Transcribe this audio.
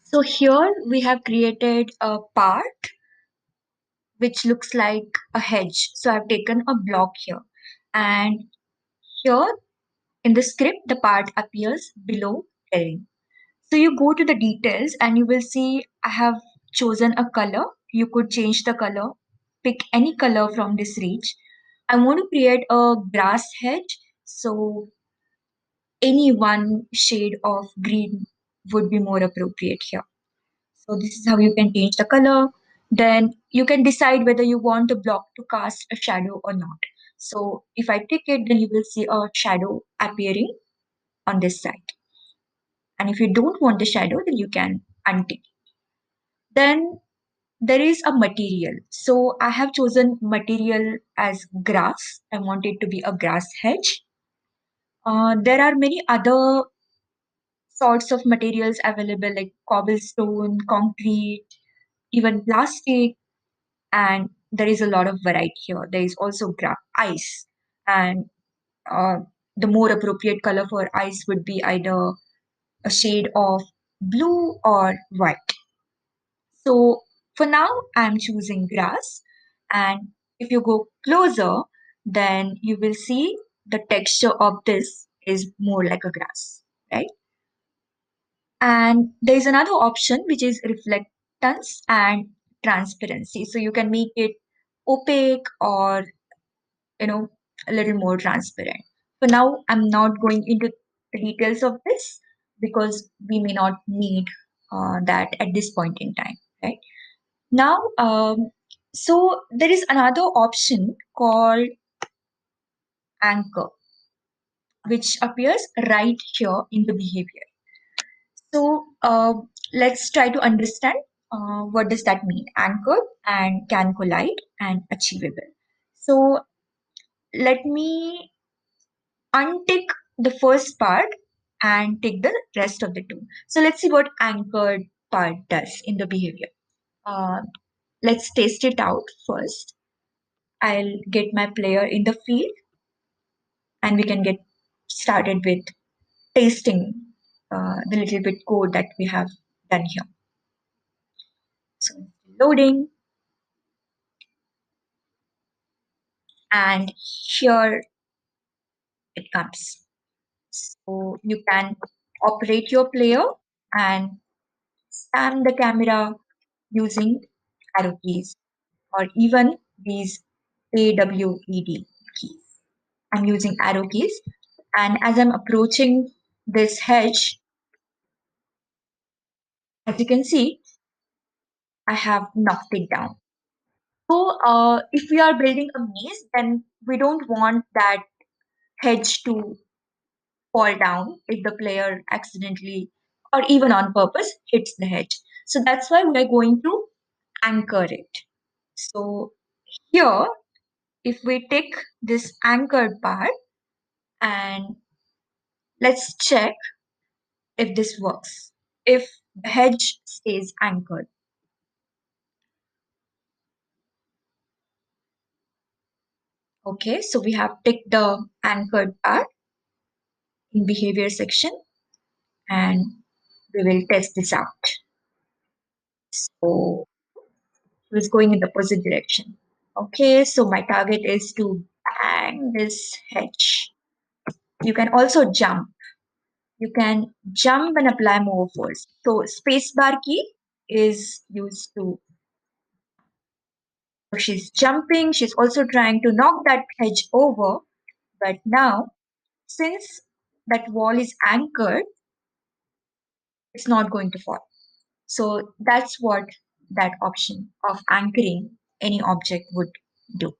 So here we have created a part which looks like a hedge. So I've taken a block here, and here in the script the part appears below terrain. So you go to the details and you will see I have chosen a color. You could change the color, pick any color from this range. I want to create a grass hedge, so any one shade of green would be more appropriate here. So this is how you can change the color. Then you can decide whether you want the block to cast a shadow or not. So if I tick it, then you will see a shadow appearing on this side. And if you don't want the shadow, then you can untick. Then there is a material. So I have chosen material as grass. I want it to be a grass hedge. There are many other sorts of materials available like cobblestone, concrete, even plastic, and there is a lot of variety here. There is also ice, and uh, the more appropriate color for ice would be either a shade of blue or white. So for now, I'm choosing grass, and if you go closer, then you will see the texture of this is more like a grass, right? And there is another option which is reflectance and transparency. So you can make it opaque or you know a little more transparent. For now, I'm not going into the details of this because we may not need that at this point in time, right? Now, so there is another option called anchor, which appears right here in the behavior. So let's try to understand what does that mean. Anchored and can collide and achievable. So let me untick the first part and take the rest of the two. So let's see what anchored part does in the behavior. Uh, let's test it out first. I'll get my player in the field and we can get started with tasting the little bit code that we have done here. So loading, and here it comes. So you can operate your player and scan the camera using arrow keys or even these AWED keys. I'm using arrow keys, and as I'm approaching this hedge, as you can see, I have knocked it down. So if we are building a maze, then we don't want that hedge to fall down if the player accidentally or even on purpose hits the hedge. So that's why we're going to anchor it. So here, if we take this anchored part and let's check if this works, if the hedge stays anchored. Okay, so we have ticked the anchored part in behavior section and we will test this out. So it was going in the opposite direction. Okay, so my target is to bang this hedge. You can also jump. You can jump and apply more force. So spacebar key is used to. So she's jumping. She's also trying to knock that hedge over. But now, since that wall is anchored, it's not going to fall. So that's what that option of anchoring any object would do.